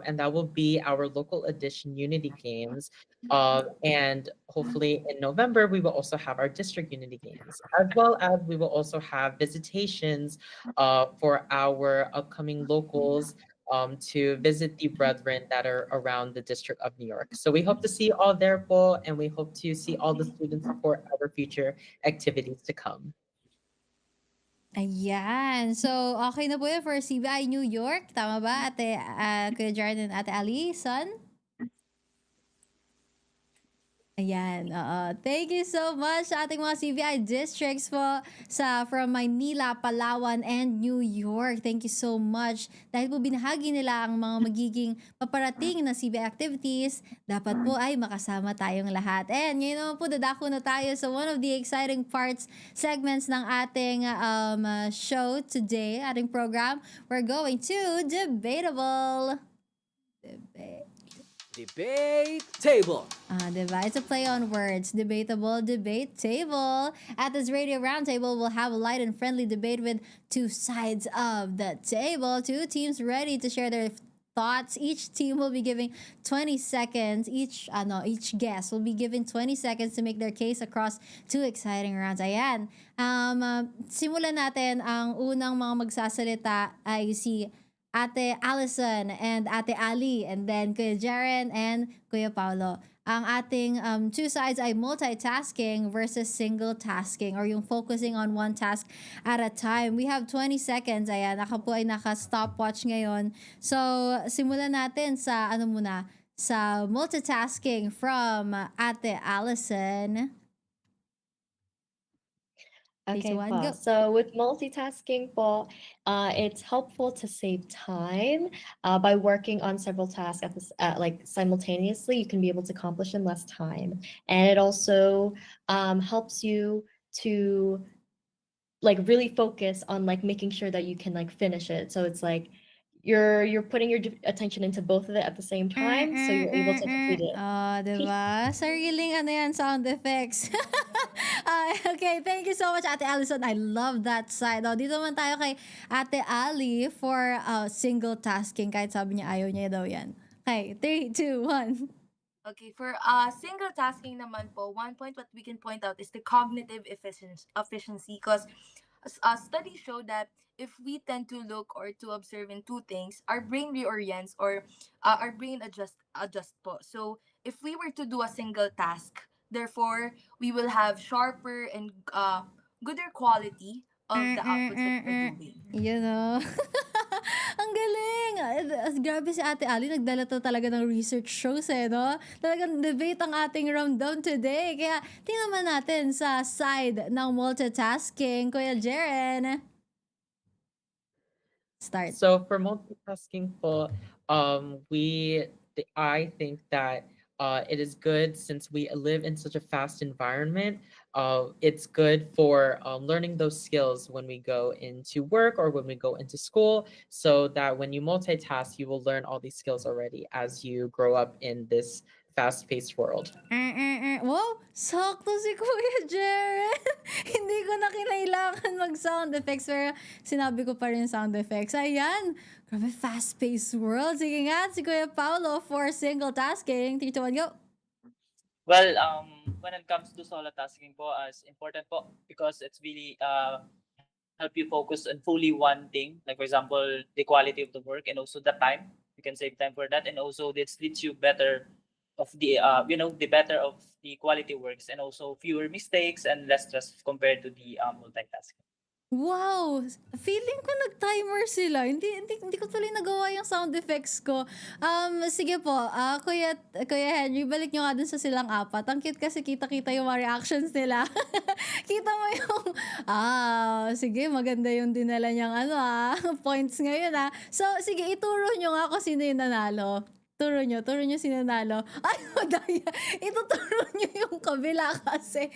and that will be our local edition Unity Games. And hopefully in November, we will also have our district Unity Games, as well as we will also have visitations for our upcoming locals to visit the brethren that are around the District of New York. So we hope to see you all there, po, and we hope to see all the students for our future activities to come. Ayan. So, okay na po yun for CBI New York. Tama ba, Kuya Jarren and Ate Allyson? Ayan, oo. Thank you so much sa ating mga CBI districts po from Maynila, Palawan, and New York. Thank you so much. Dahil po binahagi nila ang mga magiging paparating na CBI activities, dapat po ay makasama tayong lahat. And ngayon naman po, dadako na tayo sa one of the exciting segments ng ating show today, ating program. We're going to Debatable. Debate Table. Diba? It's a play on words. Debatable debate table. At this radio roundtable, we'll have a light and friendly debate with two sides of the table. Two teams ready to share their thoughts. Each team will be giving 20 seconds. Each guest will be given 20 seconds to make their case across two exciting rounds. Ayan. Simulan natin. Ang unang mga magsasalita ay si Ate Allyson and Ate Ali, and then Kuya Jarren and Kuya Paolo. Ang ating two sides ay multitasking versus single tasking, or yung focusing on one task at a time. We have 20 seconds. Ayan, ako po ay naka-stopwatch ngayon. So, simulan natin sa sa multitasking from Ate Allyson. Okay, po. So with multitasking po, it's helpful to save time by working on several tasks like simultaneously. You can be able to accomplish in less time, and it also helps you to like really focus on like making sure that you can like finish it. So it's like you're putting your attention into both of it at the same time, so you're able to complete it. Diba? Sariling sound effects. Okay, thank you so much, Ate Allyson. I love that side. Dito naman tayo kay Ate Ali for single tasking. Kahit sabi niya ayaw niya daw yan. Okay, 3, 2, 1. Okay, for single tasking naman po, one point what we can point out is the cognitive efficiency, because studies show that if we tend to look or to observe in two things, our brain reorients, or our brain adjust po. So if we were to do a single task, therefore we will have sharper and gooder quality of the outputs that we're doing. You know? Ang galing! Grabe si Ate Ali, nagdala to talaga ng research shows no? Talagang debate ang ating rundown today. Kaya tingnan naman natin sa side ng multitasking. Kuya Jarren. Start. So for multitasking po, I think that it is good since we live in such a fast environment. It's good for learning those skills when we go into work or when we go into school, so that when you multitask, you will learn all these skills already as you grow up in this fast-paced world. Wow, sakto si Kuya Jarren. Hindi ko na kinailangan mag-sound effects, pero sinabi ko pa rin sound effects. Ayan, grabe, fast-paced world. Sige nga, si Kuya Paolo for single tasking. 3, 2, 1, go. Well, when it comes to solo tasking po, as important po, because it's really help you focus on fully one thing. Like for example, the quality of the work and also the time. You can save time for that, and also this leads you better of the the better of the quality works, and also fewer mistakes and less stress compared to the multitasking. Wow! Feeling ko nag-timer sila. Hindi ko tuloy nagawa yung sound effects ko. Sige po, Kuya Henry, balik nyo nga dun sa silang apat. Ang cute kasi kita-kita yung mga reactions nila. Kita mo yung, sige, maganda yung dinala niyang points ngayon So, sige, ituro nyo nga kung sino yung nanalo. Turo nyo sino nanalo. Ay, madaya. Ituturo nyo yung kabila kasi.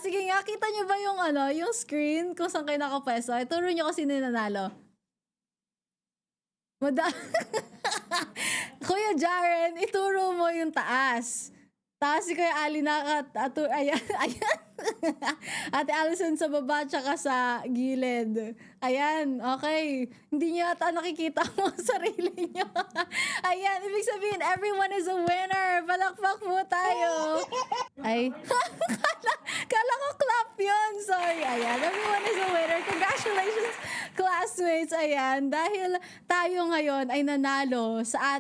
Sige nga, kita nyo ba yung screen kung saan kayo nakapwesto? Ituro nyo kung sino yung nanalo. Kuya Jarren, ituro mo yung taas. Taas si Kuya Ali ayan. Ate Allyson sa baba tsaka sa gilid. Ayan, okay. Hindi niyo ata nakikita mo ang sarili niyo. Ayan, ibig sabihin, everyone is a winner. Palakpak po tayo. Ay, kala ko clap yun. Sorry. Ayan, everyone is a winner. Congratulations, classmates. Ayan, dahil tayo ngayon ay nanalo sa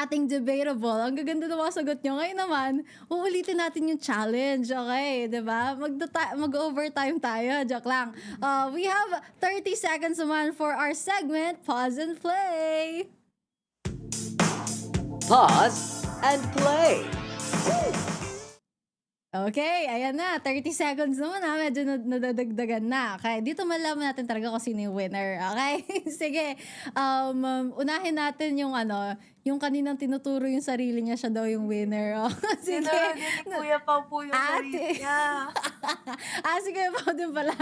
ating debatable. Ang gaganda ng mga sagot nyo. Ngayon naman, uulitin natin yung challenge. Okay, diba? Mag-overtime tayo. Joke lang. We have 30 seconds naman for our segment, Pause and Play. Pause and play. Okay, ayan na. 30 seconds naman Medyo nadadagdagan na. Okay, dito malaman natin talaga kung sino yung winner. Okay? Sige. Unahin natin yung kaninang tinuturo yung sarili niya, siya daw yung winner. Sige. Kuya Pao po yung sarili niya. Sige po din pala.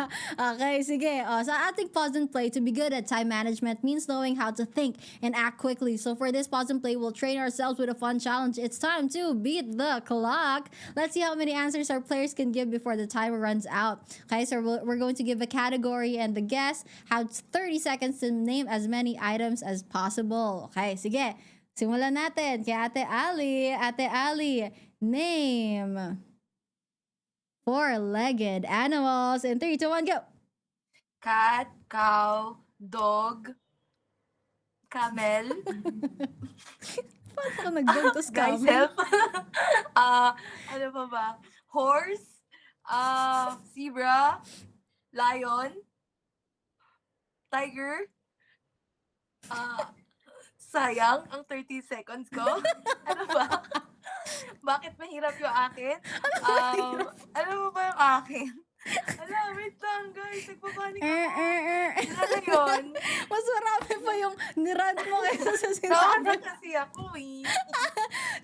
Okay, sige. Sa ating pause and play, to be good at time management means knowing how to think and act quickly. So for this pause and play, we'll train ourselves with a fun challenge. It's time to beat the clock. Let's see how many answers our players can give before the timer runs out. Okay, so we're going to give a category and the guest has 30 seconds to name as many items as possible. Okay, sige. Simulan natin kay Ate Ali. Ate Ali, name 4-legged animals in 3, 2, 1, go! Cat, cow, dog, camel. Paano ka nag-dog tapos Guys, camel? help. Ano pa ba? Horse, zebra, lion, tiger, sayang ang 30 seconds ko. Ano ba? Bakit mahirap yung akin? Ano ba yung akin? Wait lang guys. Nagpapanik ako. Ano yun? Mas marami pa yung nirant mo kaysa sa Nawanan sinabi. kasi ako eh.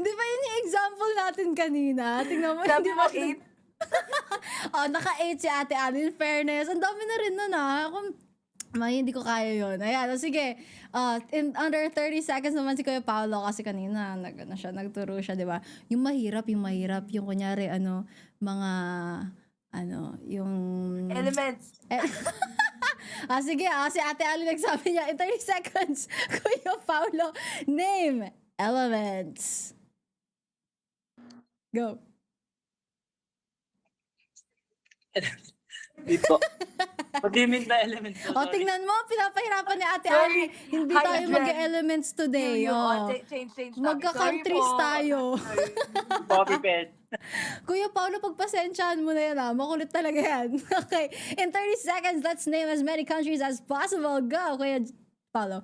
Di ba yun yung example natin kanina? Tingnan mo. Sabi hindi mo ba- 8? Naka-8 si Ate Ali. In fairness, ang dami na rin nun hindi ko kaya yun. Ayan, sige. In under 30 seconds naman si Kuya Paolo kasi kanina nagturo siya, di ba? Yung mahirap, yung kunyari, yung... Elements. Sige, si Ate Ali nagsabi niya, in 30 seconds, Kuya Paolo, name elements. Go. Dito. Pag-gamit na elements. Tingnan mo, pinapahirapan ni Ate Ali. Hindi tayo Hydrogen. mag-elements today. Change topic. Magka-countries Sorry po. tayo. Copy-paste. Kuya Paolo, pagpasensyahan mo na yan Makulit talaga yan. Okay. In 30 seconds, let's name as many countries as possible. Go, Kuya Paolo.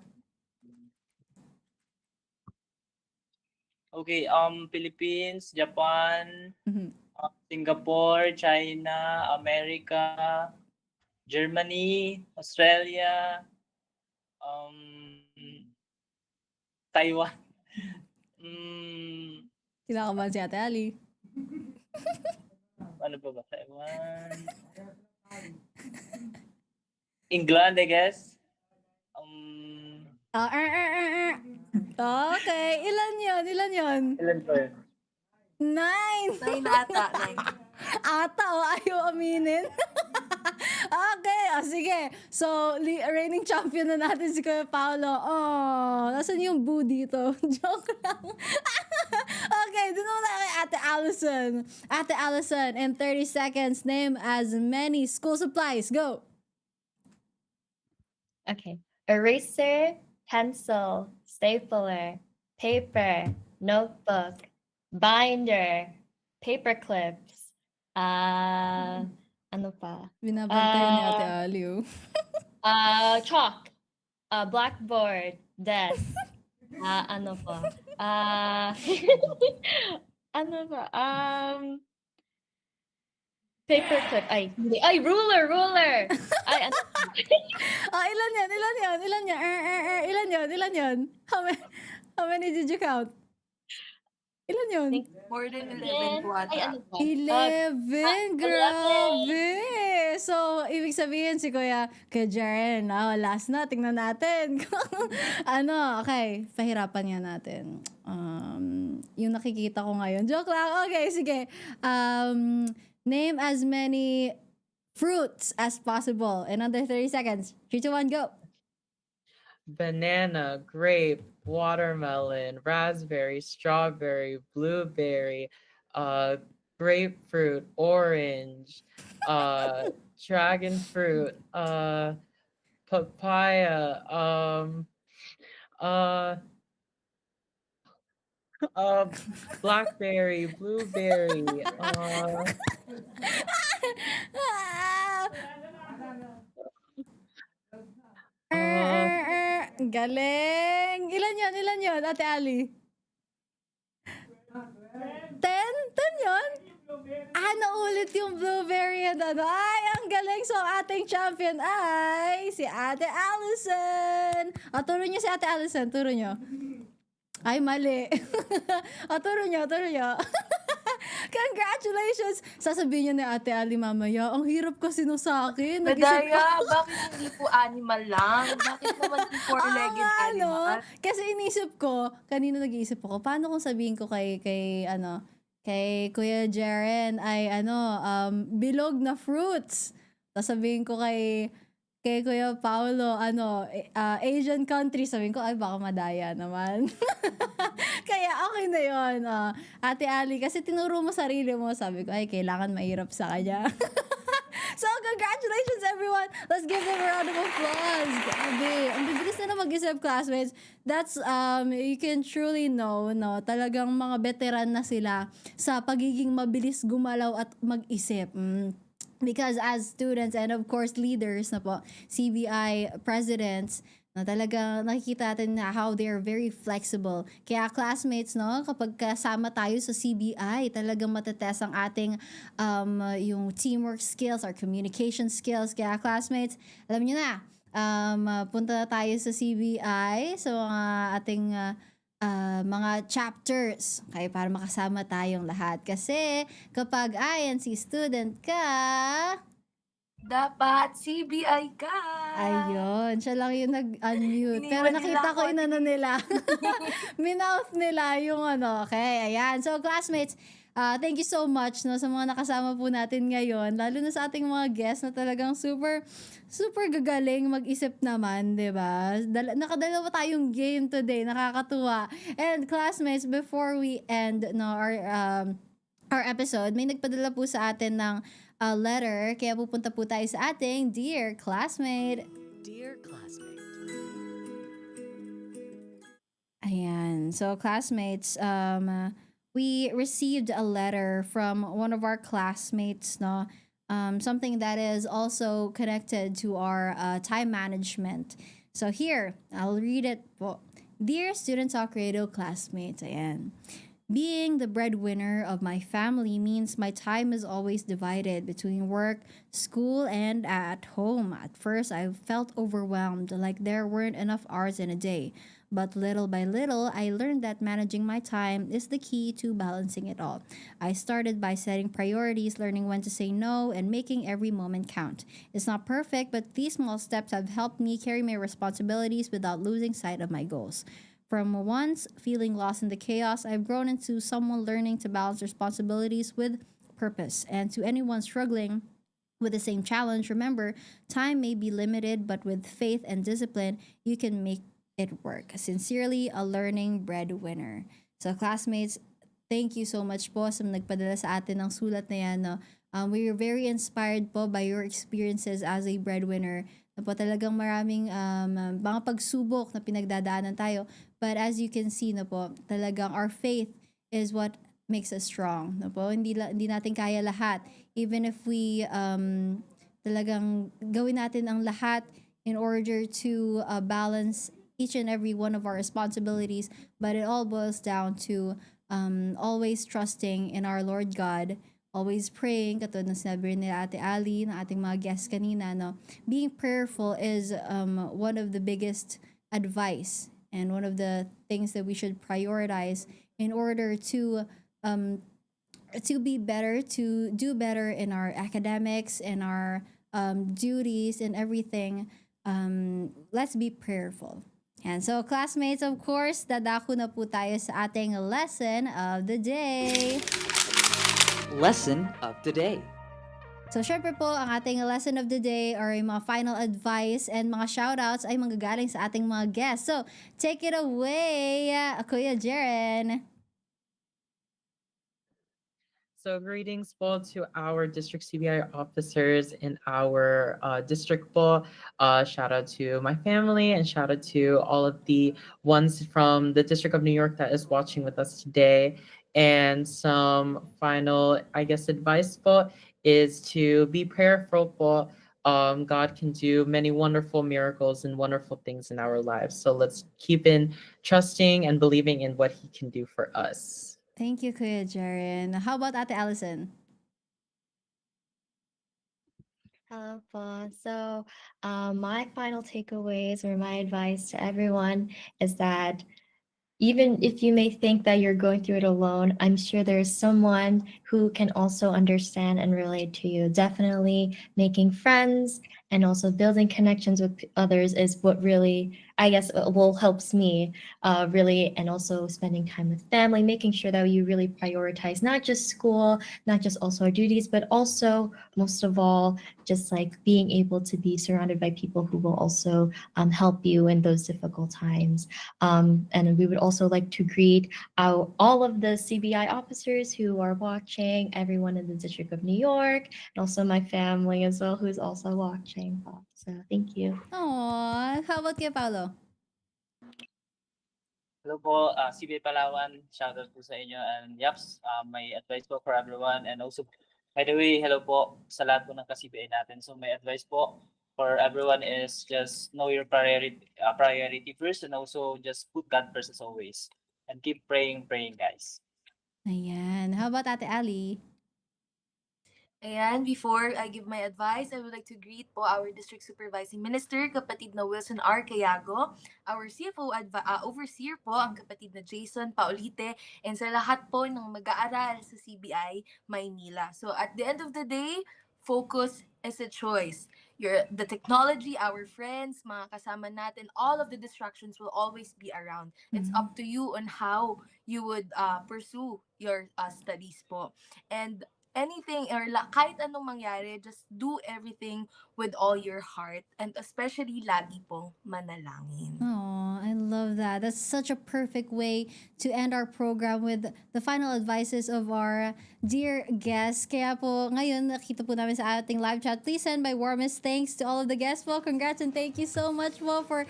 Okay, Philippines, Japan, Mhm. Singapore, China, America, Germany, Australia, Taiwan. Kinakabahan si Ate Ali. Ano ba? Taiwan. England, I guess. Okay. Ilan yun? Ilan pa yun? 9. 9 ata. 9. Ayaw aminin. Okay, sige. So, reigning champion na natin si Kuya Paolo. Nasaan yung boo dito? Joke lang. Okay, dun muna kay Ate Allyson. Ate Allyson, in 30 seconds, name as many school supplies. Go! Okay. Eraser, pencil, stapler, paper, notebook, binder, paper clips, Ano pa? Binabantayan ni Ate Aliw. Chalk. Blackboard. Desk. Ano pa? Ano pa? Paperclip. Ay, hindi. Ay, ruler! Ay, ano pa? Ilan yan? Ilan yan? How many did you count? Ilan yun? More than 11 po Ay, ata. ano pa? 11, 11. grabe! So, ibig sabihin si Kuya Jarren, last na, tingnan natin. Okay, pahirapan nga natin. Yung nakikita ko ngayon. Joke lang, okay, sige. Name as many fruits as possible in under 30 seconds. 3, 2, 1, go! Banana, grape, watermelon, raspberry, strawberry, blueberry, grapefruit, orange, dragon fruit, papaya, blackberry, blueberry, Galing! Ilan yun, Ate Ali? 10? 10 yun? Naulit yung blueberry and Ay, ang galing! So, ating champion ay si Ate Allyson! Turo niyo si Ate Allyson, turo niyo. Ay, mali. Turo niyo. Congratulations! Sasabihin niya ni Ate Ali mamaya, ang hirap kasi nung sa akin. Madaya, bakit hindi po animal lang? Bakit naman yung four-legged animal? Kasi inisip ko, kanina nag-iisip ako, paano kung sabihin ko kay Kuya Jarren ay bilog na fruits. Tapos sabihin ko kay Kuya Paolo, Asian country, sabihin ko, ay baka madaya naman. Kaya okay na yun. Ate Ali, kasi tinuro mo sarili mo, sabi ko, ay kailangan mahirap sa kanya. So, congratulations everyone! Let's give them a round of applause! Grabe, ang bibilis na mag-isip, classmates. That's, you can truly know, no, talagang mga veteran na sila sa pagiging mabilis gumalaw at mag-isip. Because as students and of course leaders na po, CBI presidents, na talaga nakikita natin na how they're very flexible. Kaya classmates, no, kapag kasama tayo sa CBI, talagang matetest ang ating yung teamwork skills, our communication skills. Kaya classmates, alam niyo na, punta na tayo sa CBI, sa mga ating mga chapters, okay, para makasama tayong lahat. Kasi kapag INC student ka, dapat CBI ka. Ayun, siya lang yung nag-unmute. Pero nakita ko nila. Minouth nila yung okay, ayan. So classmates, thank you so much sa mga nakasama po natin ngayon, lalo na sa ating mga guests na talagang super gagaling mag-isip naman, 'di ba? Nakadalawa tayong game today, nakakatuwa. And classmates, before we end our episode, may nagpadala po sa atin ng letter, kaya pupunta po tayo sa ating Dear Classmate. Dear classmate. Ayan. So, classmates, we received a letter from one of our classmates, no? Something that is also connected to our time management. So, here, I'll read it po. Dear Student Talk Radio classmates, ayan. Being the breadwinner of my family means my time is always divided between work, school, and at home. At first, I felt overwhelmed, like there weren't enough hours in a day. But little by little, I learned that managing my time is the key to balancing it all. I started by setting priorities, learning when to say no, and making every moment count. It's not perfect, but these small steps have helped me carry my responsibilities without losing sight of my goals. From once feeling lost in the chaos, I've grown into someone learning to balance responsibilities with purpose. And to anyone struggling with the same challenge, remember, time may be limited, but with faith and discipline, you can make it work. Sincerely, a learning breadwinner. So classmates, thank you so much po sa nagpadala sa atin ng sulat na yan. No? We were very inspired po by your experiences as a breadwinner. Na po talagang maraming mga pagsubok na pinagdadaanan tayo. But as you can see na po, talagang our faith is what makes us strong. No po? Hindi natin kaya lahat. Even if we talagang gawin natin ang lahat in order to balance each and every one of our responsibilities, but it all boils down to always trusting in our Lord God, always praying, katulad ng sinabi ni Ate Ali, ng ating mga guests kanina, no? Being prayerful is one of the biggest advice and one of the things that we should prioritize in order to be better, to do better in our academics and our duties and everything. Let's be prayerful. And so, classmates, of course, dadako na po tayo sa ating lesson of the day. Lesson of the day. So, syempre po, ang ating lesson of the day or yung mga final advice and mga shoutouts ay manggagaling sa ating mga guests. So, take it away, Kuya Jarren. So greetings po to our district CBI officers in our district po. Shout out to my family and shout out to all of the ones from the District of New York that is watching with us today. And some final, I guess, advice po is to be prayerful po. God can do many wonderful miracles and wonderful things in our lives. So let's keep in trusting and believing in what He can do for us. Thank you, Kuya Jarren. How about Ate Allyson? Hello po. So, my final takeaways or my advice to everyone is that even if you may think that you're going through it alone, I'm sure there's someone who can also understand and relate to you. Definitely making friends and also building connections with others is what really, I guess, helps me really, and also spending time with family, making sure that you really prioritize not just school, not just also our duties, but also most of all, just like being able to be surrounded by people who will also help you in those difficult times. And we would also like to greet all of the CBI officers who are watching, everyone in the District of New York, and also my family as well, who's also watching. So thank you. Aww. How about you, Paolo? Hello po, CBI Palawan. Shoutout po sa inyo. And yaps, may advice po for everyone. And also, by the way, hello po sa lahat po ng ka-CBI natin. So may advice po for everyone is just know your priority first, and also just put God first as always. And keep praying, guys. Ayan. How about Ate Ali? Ayan, before I give my advice, I would like to greet po our District Supervising Minister, Kapatid na Wilson R. Cayago, our CFO Overseer po, ang Kapatid na Jason Paulite, and sa lahat po ng mag-aaral sa CBI Maynila. So at the end of the day, focus is a choice. The technology, our friends, mga kasama natin, all of the distractions will always be around. It's up to you on how you would pursue your studies po. And anything or kahit anong mangyari, just do everything with all your heart, and especially lagi pong manalangin. Oh, I love that. That's such a perfect way to end our program with the final advices of our dear guests. Kaya po, ngayon, nakita po namin sa ating live chat. Please send my warmest thanks to all of the guests po. Congrats and thank you so much po for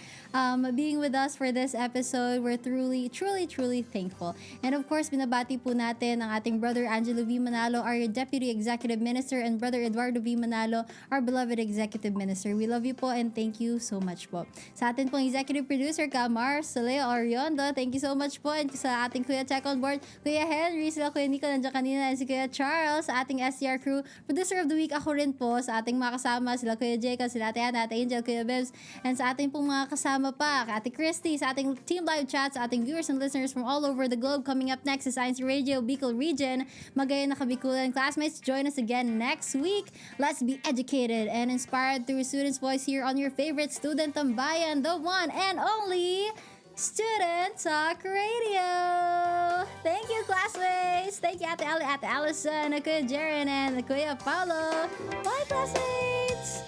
being with us for this episode. We're truly thankful. And of course, binabati po natin ang ating brother Angelo V. Manalo, our Deputy Executive Minister, and brother Eduardo V. Manalo, our beloved Executive Minister. We love you po and thank you so much po. Sa atin pong Executive Producer, Kamar Soleo Oriondo, thank you so much po. And sa ating Kuya Tech on Board, Kuya Henry, sila Kuya Nico, nandiyan kanina, and si Kuya Charles, sa ating SCR crew, Producer of the Week, ako rin po, sa ating mga kasama, sila Kuya Jacob, sila Ate Ana, Ate Angel, Kuya Bebs, and sa ating pong mga kasama pa, Ate Christy, sa ating team live chat, sa ating viewers and listeners from all over the globe. Coming up next is Science Radio, Bicol Region, Magayon na Kabikulan. Classmates, join us again next week. Let's be educated and inspired through students' voice here on your favorite Student Tambayan, the one and only Student Talk Radio. Thank you, classmates. Thank you, Ate Ali, Ate Allyson, Kuya Jarren, and Kuya Paolo. Bye, classmates.